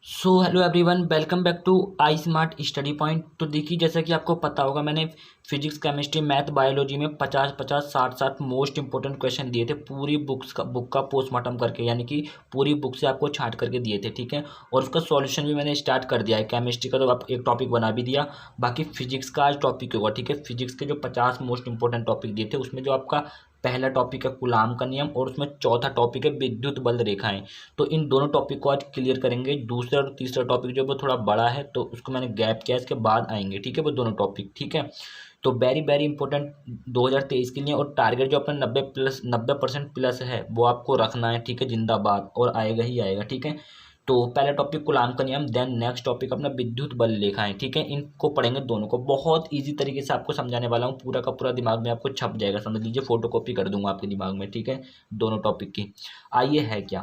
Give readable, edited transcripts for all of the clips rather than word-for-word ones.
So hello everyone, welcome back to I smart study point. तो देखिए, जैसा कि आपको पता होगा, मैंने फिजिक्स, केमिस्ट्री, मैथ, बायोलॉजी में 50-50, 60-60 मोस्ट इंपॉर्टेंट क्वेश्चन दिए थे पूरी बुक का पोस्टमार्टम करके, यानी कि पूरी बुक से आपको छांट करके दिए थे। ठीक है, और उसका सॉल्यूशन भी मैंने स्टार्ट कर दिया है। केमिस्ट्री का तो आप एक टॉपिक बना भी दिया, बाकी फिजिक्स का आज टॉपिक होगा। ठीक है, फिजिक्स के जो 50 मोस्ट इंपॉर्टेंट टॉपिक दिए थे, उसमें जो आपका पहला टॉपिक है कूलाम का नियम, और उसमें चौथा टॉपिक है विद्युत बल रेखाएं। तो इन दोनों टॉपिक को आज क्लियर करेंगे। दूसरा और तीसरा टॉपिक जो है वो थोड़ा बड़ा है, तो उसको मैंने गैप किया, इसके बाद आएंगे। ठीक है, वो दोनों टॉपिक। ठीक है, तो वेरी वेरी इंपॉर्टेंट 2023 के लिए। और टारगेट जो अपना 90% प्लस है वो आपको रखना है। ठीक है, जिंदाबाद, और आएगा ही आएगा। ठीक है, तो पहला टॉपिक कूलाम का नियम, देन नेक्स्ट टॉपिक अपना विद्युत बल रेखाएं। ठीक है, इनको पढ़ेंगे दोनों को। बहुत इजी तरीके से आपको समझाने वाला हूँ, पूरा का पूरा दिमाग में आपको छप जाएगा, समझ लीजिए, फोटोकॉपी कर दूंगा आपके दिमाग में। ठीक है, दोनों टॉपिक की। आइए, है क्या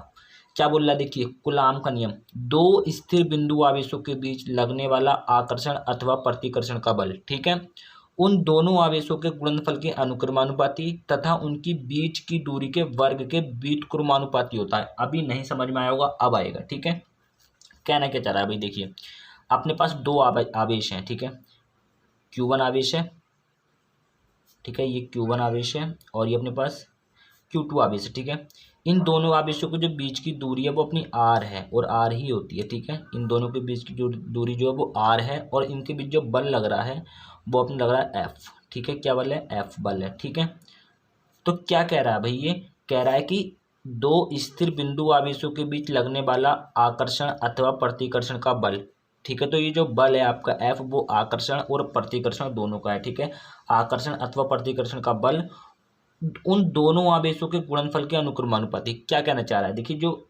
क्या बोल रहा है, देखिए। कूलाम का नियम, दो स्थिर बिंदु आवेशों के बीच लगने वाला आकर्षण अथवा प्रतिकर्षण का बल। ठीक है, उन दोनों आवेशों के गुणनफल के अनुक्रमानुपाती तथा उनकी बीच की दूरी के वर्ग के व्युत्क्रमानुपाती होता है। अभी नहीं समझ में आया होगा, अब आएगा। ठीक है, कहना क्या चाह रहा है भाई, देखिए। अपने पास दो आवेश हैं। ठीक है, Q1 आवेश है। ठीक है, ये Q1 आवेश है, और ये अपने पास Q2 आवेश है। ठीक है, इन दोनों आवेशों के जो बीच की दूरी है वो अपनी r है, और r ही होती है। ठीक है, इन दोनों के बीच की जो दूरी जो है वो r है, और इनके बीच जो बल लग रहा है वो अपने लग रहा है F। ठीक है, क्या बल है? F बल है। ठीक है, तो क्या कह रहा है भाई, ये कह रहा है कि दो स्थिर बिंदु आवेशों के बीच लगने वाला आकर्षण अथवा प्रतिकर्षण का बल। ठीक है, तो ये जो बल है आपका F, वो आकर्षण और प्रतिकर्षण दोनों का है। ठीक है, आकर्षण अथवा प्रतिकर्षण का बल उन दोनों आवेशों के गुणनफल के अनुक्रमानुपाती। क्या कहना चाह रहा है, देखिए, जो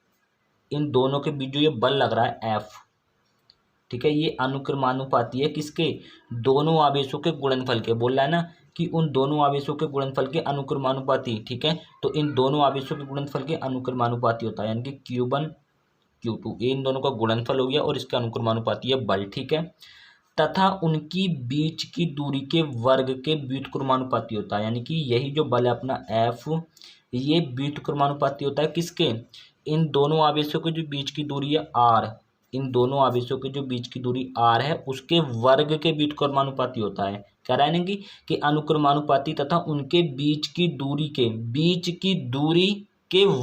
इन दोनों के बीच जो ये बल लग रहा है F, ठीक है, ये अनुक्रमानुपाती है किसके? दोनों आवेशों के गुणनफल के। बोल रहा है ना कि उन दोनों आवेशों के गुणनफल के अनुक्रमानुपाती। ठीक है, तो इन दोनों आवेशों के गुणनफल के अनुक्रमानुपाती होता है, यानी कि Q1 Q2, ये इन दोनों का गुणनफल हो गया, और इसके अनुक्रमानुपाती है बल। ठीक है, तथा उनकी बीच की दूरी के वर्ग के व्युत्क्रमानुपाती होता है, यानी कि यही जो बल है अपना F, ये व्युत्क्रमानुपाती होता है किसके? इन दोनों आवेशों के जो बीच की दूरी है R, इन दोनों आवेशों के जो बीच की दूरी R है, उसके वर्ग के व्युत्क्रमानुपाती होता है। कह रहा है ना कि अनुक्रमानुपाती तथा उनके बीच की दूरी के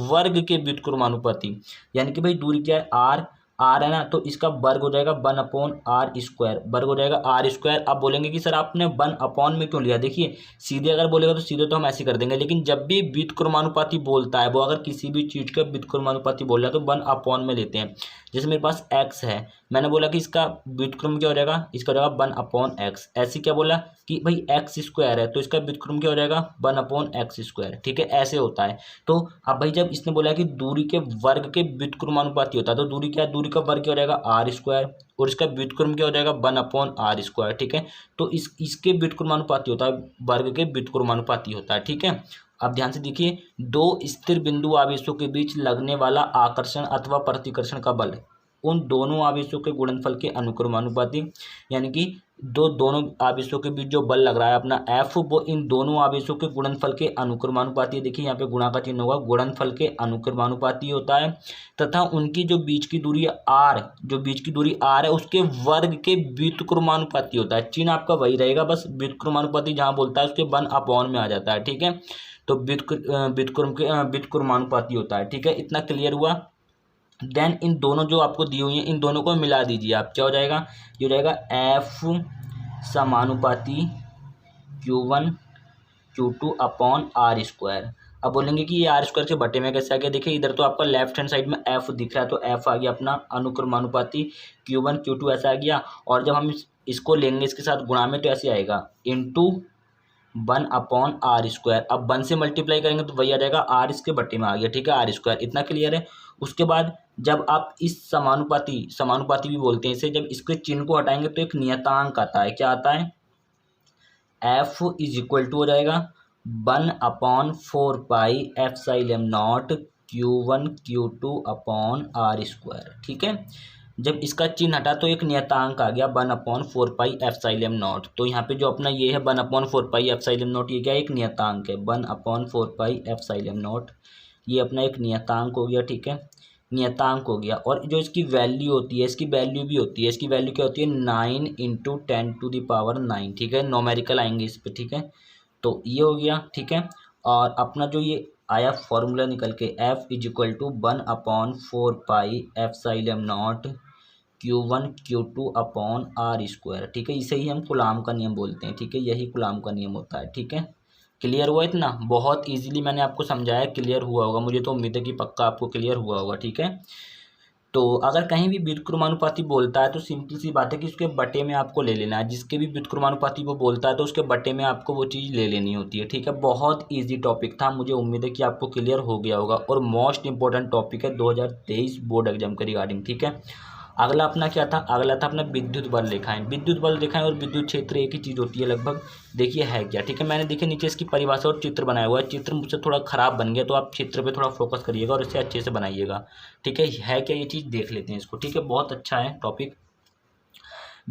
वर्ग के व्युत्क्रमानुपाती, यानी कि भाई दूरी क्या है? R, आर है ना, तो इसका वर्ग हो जाएगा 1/r², वर्ग हो जाएगा r²। अब बोलेंगे कि सर आपने 1 में क्यों लिया? देखिए, सीधे अगर बोलेगा तो सीधे तो हम ऐसे कर देंगे, लेकिन जब भी व्युत्क्रमानुपाती बोलता है, वो अगर किसी भी चीज का व्युत्क्रमानुपाती बोल रहा है तो 1 में लेते हैं। जैसे मेरे पास x है, मैंने बोला कि इसका व्युत्क्रम क्या हो जाएगा? इसका हो जाएगा 1/x। ऐसे क्या बोला कि भाई x² है, तो इसका व्युत्क्रम क्या हो जाएगा? 1/x²। ठीक है, ऐसे होता है। तो अब भाई जब इसने बोला कि दूरी के वर्ग के व्युत्क्रमानुपाती होता है, तो दूरी क्या है? दूरी का वर्ग क्या हो जाएगा? r², और इसका व्युत्क्रम क्या हो जाएगा? 1/r²। ठीक है, तो इसके व्युत्क्रमानुपाती होता है, वर्ग के व्युत्क्रमानुपाती होता है। ठीक है, अब ध्यान से देखिए, दो स्थिर बिंदु आवेशों के बीच लगने वाला आकर्षण अथवा प्रतिकर्षण का बल उन दोनों आवेशों के गुणनफल के अनुक्रमानुपाती, यानी कि दोनों आवेशों के बीच जो बल लग रहा है अपना F, वो इन दोनों आवेशों के गुणनफल के अनुक्रमानुपाती। देखिए, यहाँ पे गुणा का चिन्ह होगा, गुणनफल के अनुक्रमानुपाती होता है, तथा उनकी जो बीच की दूरी R, जो बीच की दूरी R है, उसके वर्ग के व्युत्क्रमानुपाती होता है। चिन्ह आपका वही रहेगा, बस व्युत्क्रमानुपाती जहाँ बोलता है उसके 1 में आ जाता है। ठीक है, तो व्युत्क्रमानुपाती होता है। ठीक है, इतना क्लियर हुआ। देन इन दोनों जो आपको दी हुई हैं, इन दोनों को मिला दीजिए आप। क्या हो जाएगा? ये हो जाएगा F समानुपाती Q1 Q2/r²। अब बोलेंगे कि ये r² के बटे में कैसे आ गया? देखिए, इधर तो आपका लेफ्ट हैंड साइड में F दिख रहा है, तो F आ गया अपना अनुक्रमानुपाती Q1 Q2, ऐसा आ गया। और जब हम इसको लेंगे इसके साथ गुणा में, तो ऐसे आएगा, इंटू 1/r²। अब 1 से मल्टीप्लाई करेंगे तो वही आ जाएगा, r इसके बट्टे में आ गया। ठीक है, r²। इतना क्लियर है। उसके बाद जब आप इस समानुपाती भी बोलते हैं इसे, जब इसके चिन्ह को हटाएंगे तो एक नियतांक आता है। क्या आता है? F = हो जाएगा 1/4πε0 Q1 Q2/r²। ठीक है, जब इसका चिन्ह हटा तो एक नियतांक आ गया 1/4πε0। तो यहाँ पे जो अपना ये है 1/4πε0, ये क्या है? एक नियतांक है। 1/4πε0, ये अपना एक नियतांक हो गया। ठीक है, नियतांक हो गया, और जो इसकी वैल्यू होती है, इसकी वैल्यू भी होती है, इसकी वैल्यू क्या होती है 9 × 10⁹ ठीक है, नोमेरिकल आएंगे इस पर, ठीक है। तो ये हो गया, ठीक है। और अपना जो ये आया फॉर्मूला निकल के F = 1/4πε0 Q1 Q2/R², ठीक है। इसे ही हम कूलाम का नियम बोलते हैं, ठीक है, यही कूलाम का नियम होता है, ठीक है। क्लियर हुआ इतना? बहुत इजीली मैंने आपको समझाया, क्लियर हुआ होगा, मुझे तो उम्मीद है कि पक्का आपको क्लियर हुआ होगा, ठीक है। तो अगर कहीं भी व्युत्क्रमानुपाती बोलता है तो सिंपल सी बात है कि उसके बटे में आपको ले लेना है, जिसके भी व्युत्क्रमानुपाती वो बोलता है तो उसके बटे में आपको वो चीज़ ले लेनी होती है, ठीक है। बहुत इजी टॉपिक था, मुझे उम्मीद है कि आपको क्लियर हो गया होगा, और मोस्ट इंपॉर्टेंट टॉपिक है 2023 बोर्ड एग्जाम के रिगार्डिंग, ठीक है। अगला अपना क्या था? अगला था अपना विद्युत बल रेखाएं। विद्युत बल रेखाएं और विद्युत क्षेत्र एक ही चीज़ होती है लगभग। देखिए है क्या, ठीक है। मैंने देखिए नीचे इसकी परिभाषा और चित्र बनाया हुआ है। चित्र मुझसे थोड़ा ख़राब बन गया, तो आप चित्र पे थोड़ा फोकस करिएगा और इसे अच्छे से बनाइएगा, ठीक है क्या ये चीज़ देख लेते हैं इसको, ठीक है। बहुत अच्छा है टॉपिक।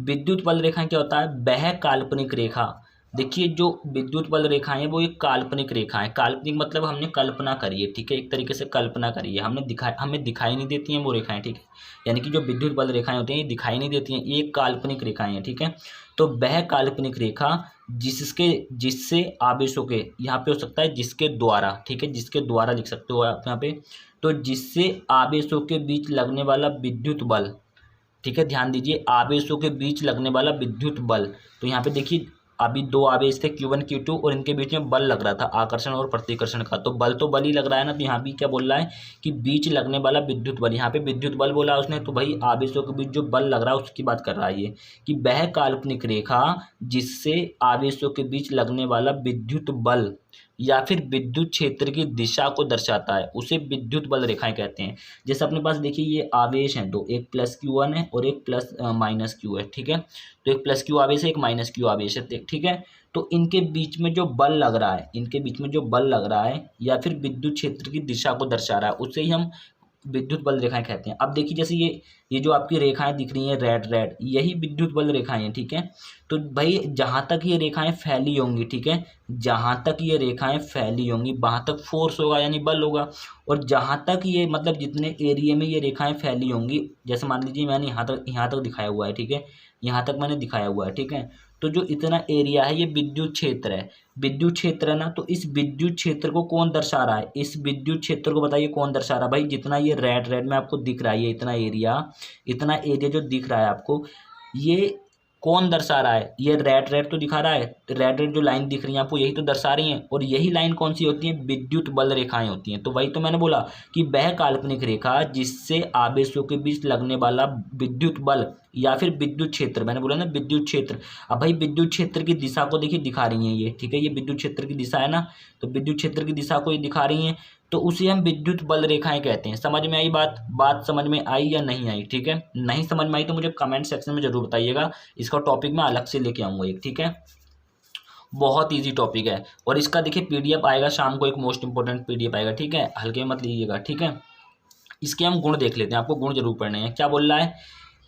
विद्युत बल रेखाएं क्या होता है? वह काल्पनिक रेखा, देखिए जो विद्युत बल रेखाएं हैं वो एक काल्पनिक रेखा है। काल्पनिक मतलब हमने कल्पना करी है, ठीक है, एक तरीके से कल्पना करी है, हमें दिखाई नहीं देती हैं वो रेखाएं, ठीक है। यानी कि जो विद्युत बल रेखाएं होती हैं ये दिखाई नहीं देती हैं, ये काल्पनिक रेखाएं हैं, ठीक है। तो वह काल्पनिक रेखा जिससे आवेशों के, यहाँ पे हो सकता है जिसके द्वारा, ठीक है, जिसके द्वारा लिख सकते हो आप यहाँ पे, तो जिससे आवेशों के बीच लगने वाला विद्युत बल, ठीक है, ध्यान दीजिए, आवेशों के बीच लगने वाला विद्युत बल। तो यहाँ पे देखिए अभी दो आवेश थे Q1 Q2 और इनके बीच में बल लग रहा था आकर्षण और प्रतिकर्षण का, तो बल ही लग रहा है ना। तो यहाँ भी क्या बोल रहा है कि बीच लगने वाला विद्युत बल, यहाँ पे विद्युत बल बोला उसने, तो भाई आवेशों के बीच जो बल लग रहा है उसकी बात कर रहा है ये, कि वह काल्पनिक रेखा जिससे आवेशों के बीच लगने वाला विद्युत बल या फिर विद्युत क्षेत्र की दिशा को दर्शाता है उसे विद्युत बल रेखाएं कहते हैं। जैसे अपने पास देखिए ये आवेश हैं दो, एक +Q1 है और एक -Q है, ठीक है। तो एक +Q आवेश है, एक -Q आवेश है, ठीक है। तो इनके बीच में जो बल लग रहा है, इनके बीच में जो बल लग रहा है या फिर विद्युत क्षेत्र की दिशा को दर्शा रहा है, उसे ही हम विद्युत बल रेखाएं कहते हैं। अब देखिए जैसे ये जो आपकी रेखाएं दिख रही हैं रेड, यही विद्युत बल रेखाएं हैं, ठीक है। तो भाई जहां तक ये रेखाएं फैली होंगी, ठीक है, जहां तक ये रेखाएं फैली होंगी वहां तक फोर्स होगा यानी बल होगा, और जहां तक ये मतलब जितने एरिया में ये रेखाएं फैली होंगी, जैसे मान लीजिए मैंने यहाँ तक दिखाया हुआ है, ठीक है, यहाँ तक मैंने दिखाया हुआ है, ठीक है। तो जो इतना एरिया है ये विद्युत क्षेत्र है, विद्युत क्षेत्र है ना। तो इस विद्युत क्षेत्र को कौन दर्शा रहा है? इस विद्युत क्षेत्र को बताइए कौन दर्शा रहा है? भाई जितना ये रेड में आपको दिख रहा है, ये इतना एरिया जो दिख रहा है आपको, ये कौन दर्शा रहा है? ये रेड तो दिखा रहा है, रेड जो लाइन दिख रही है आपको यही तो दर्शा रही है, और यही लाइन कौन सी होती है? विद्युत बल रेखाएं होती हैं। तो वही तो मैंने बोला कि वह काल्पनिक रेखा जिससे आवेशों के बीच लगने वाला विद्युत बल या फिर विद्युत क्षेत्र, मैंने बोला ना विद्युत क्षेत्र। अब भाई विद्युत क्षेत्र की दिशा को देखिए दिखा रही है ये, ठीक है, ये विद्युत क्षेत्र की दिशा है ना, तो विद्युत क्षेत्र की दिशा को ये दिखा रही है, तो उसे हम विद्युत बल रेखाएं कहते हैं। समझ में आई बात समझ में आई या नहीं आई? ठीक है, नहीं समझ में आई तो मुझे कमेंट सेक्शन में जरूर बताइएगा, इसका टॉपिक मैं अलग से लेके आऊँगा एक, ठीक है। बहुत इजी टॉपिक है, और इसका देखिए पीडीएफ आएगा शाम को, एक मोस्ट इंपॉर्टेंट पीडीएफ आएगा, ठीक है, हल्के में मत लीजिएगा, ठीक है। इसके हम गुण देख लेते हैं, आपको गुण जरूर पढ़ने हैं। क्या बोल रहा है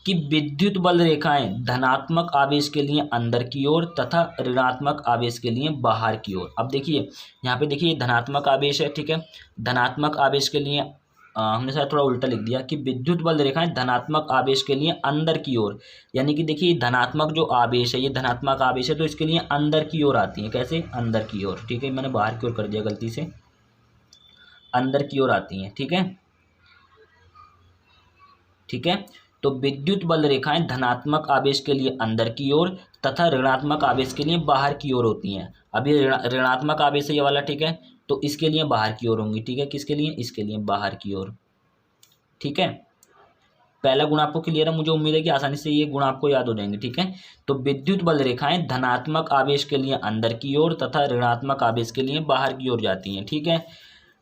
कि विद्युत बल रेखाएं धनात्मक आवेश के लिए अंदर की ओर तथा ऋणात्मक आवेश के लिए बाहर की ओर। अब देखिए यहाँ पे देखिए धनात्मक आवेश है, ठीक है, धनात्मक आवेश के लिए हमने शायद थोड़ा उल्टा लिख दिया कि विद्युत बल रेखाएं धनात्मक आवेश के लिए अंदर की ओर, यानी कि देखिए धनात्मक जो आवेश है, ये धनात्मक आवेश है तो इसके लिए अंदर की ओर आती है। कैसे? अंदर की ओर, ठीक है, मैंने बाहर की ओर कर दिया गलती से, अंदर की ओर आती हैं, ठीक है, ठीक है। तो विद्युत बल रेखाएं धनात्मक आवेश के लिए अंदर की ओर तथा ऋणात्मक आवेश के लिए बाहर की ओर होती हैं। अब ये ऋणात्मक आवेश है ये वाला, ठीक है, तो इसके लिए बाहर की ओर होंगी, ठीक है, किसके लिए? इसके लिए बाहर की ओर, ठीक है। पहला गुण आपको क्लियर है, मुझे उम्मीद है कि आसानी से ये गुण आपको याद हो जाएंगे, ठीक है। तो विद्युत बल रेखाएं धनात्मक आवेश के लिए अंदर की ओर तथा ऋणात्मक आवेश के लिए बाहर की ओर जाती हैं, ठीक है।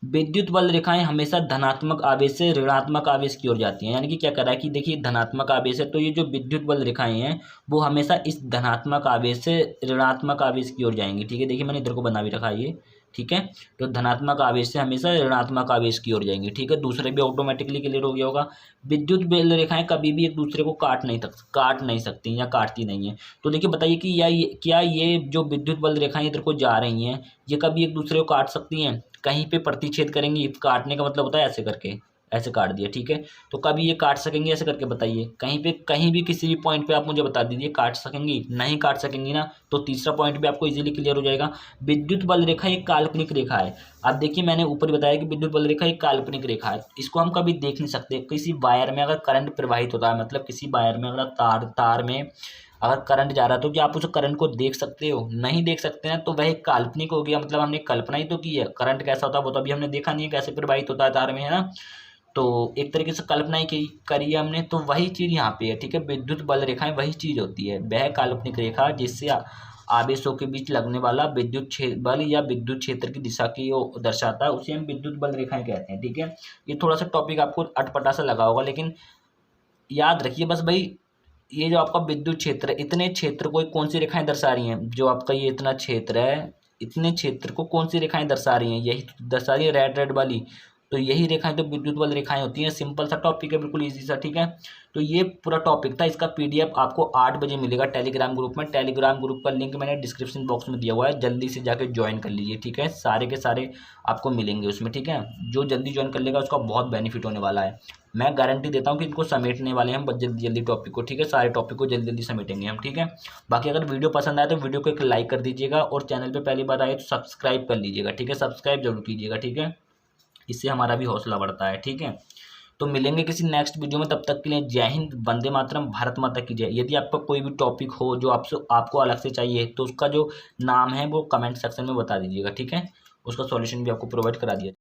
विद्युत बल रेखाएं हमेशा धनात्मक आवेश से ऋणात्मक आवेश की ओर जाती हैं, यानी कि क्या कर रहा है कि देखिए धनात्मक आवेश है तो ये जो विद्युत बल रेखाएं हैं वो हमेशा इस धनात्मक आवेश से ऋणात्मक आवेश की ओर जाएंगी, ठीक है। देखिए मैंने इधर को बना भी रखा है ये, ठीक है। तो धनात्मक आवेश से हमेशा ऋणात्मक आवेश की ओर जाएंगी, ठीक है। दूसरे भी ऑटोमेटिकली क्लियर हो गया होगा। विद्युत बल रेखाएं कभी भी एक दूसरे को काट नहीं सकती या काटती नहीं है। तो देखिए बताइए कि क्या ये जो विद्युत बल रेखाएं इधर को जा रही हैं ये कभी एक दूसरे को काट सकती हैं? कहीं पे प्रतिच्छेद करेंगी, काटने का मतलब होता है ऐसे करके, ऐसे काट दिया, ठीक है। तो कभी ये काट सकेंगे ऐसे करके बताइए, कहीं भी किसी भी पॉइंट पे आप मुझे बता दीजिए काट सकेंगी, नहीं काट सकेंगी ना, तो तीसरा पॉइंट भी आपको इजीली क्लियर हो जाएगा। विद्युत बल रेखा एक काल्पनिक रेखा है। अब देखिए मैंने ऊपर बताया कि विद्युत बल रेखा एक काल्पनिक रेखा है, इसको हम कभी देख नहीं सकते। किसी वायर में अगर करंट प्रवाहित होता है, मतलब किसी वायर में अगर तार में अगर करंट जा रहा है, तो क्या आप उस करंट को देख सकते हो? नहीं देख सकते हैं, तो वह एक काल्पनिक हो गया, मतलब हमने कल्पना ही तो की है। करंट कैसा होता है वो तो अभी हमने देखा नहीं है कैसे प्रवाहित होता है तार में, है ना। तो एक तरीके से कल्पना ही करी है हमने, तो वही चीज़ यहाँ पे है, ठीक है। विद्युत बल रेखाएं वही चीज़ होती है, वह काल्पनिक रेखा जिससे आवेशों के बीच लगने वाला विद्युत बल या विद्युत क्षेत्र की दिशा की वो दर्शाता है, उसे हम विद्युत बल रेखाएं कहते हैं, ठीक है। ये थोड़ा सा टॉपिक आपको अटपटा सा लगा होगा, लेकिन याद रखिए बस भाई, ये जो आपका विद्युत क्षेत्र है, इतने क्षेत्र को कौन सी रेखाएं दर्शा रही हैं? जो आपका ये इतना क्षेत्र है, इतने क्षेत्र को कौन सी रेखाएं दर्शा रही हैं? यही तो दर्शा रही है, रेड रेड वाली। तो यही रेखाएं तो विद्युत बल रेखाएं होती हैं। सिंपल सा टॉपिक है, बिल्कुल इजी सा, ठीक है। तो ये पूरा टॉपिक था, इसका पीडीएफ आपको 8 बजे मिलेगा टेलीग्राम ग्रुप में। टेलीग्राम ग्रुप का लिंक मैंने डिस्क्रिप्शन बॉक्स में दिया हुआ है, जल्दी से जाके ज्वाइन कर लीजिए, ठीक है। सारे के सारे आपको मिलेंगे उसमें, ठीक है। जो जल्दी ज्वाइन कर लेगा उसका बहुत बेनिफिट होने वाला है। मैं गारंटी देता हूँ कि इनको समेटने वाले हैं हम जल्दी जल्दी टॉपिक को, ठीक है। सारे टॉपिक को जल्दी जल्दी समेटेंगे हम, ठीक है। बाकी अगर वीडियो पसंद आए तो वीडियो को एक लाइक कर दीजिएगा, और चैनल पे पहली बार आए तो सब्सक्राइब कर लीजिएगा, ठीक है। सब्सक्राइब जरूर कीजिएगा, ठीक है। इससे हमारा भी हौसला बढ़ता है, ठीक है। तो मिलेंगे किसी नेक्स्ट वीडियो में, तब तक के लिए जय हिंद, वंदे मातरम, भारत माता की जय। यदि आपका कोई भी टॉपिक हो जो आपको अलग से चाहिए, तो उसका जो नाम है वो कमेंट सेक्शन में बता दीजिएगा, ठीक है। उसका सॉल्यूशन भी आपको प्रोवाइड करा दिया।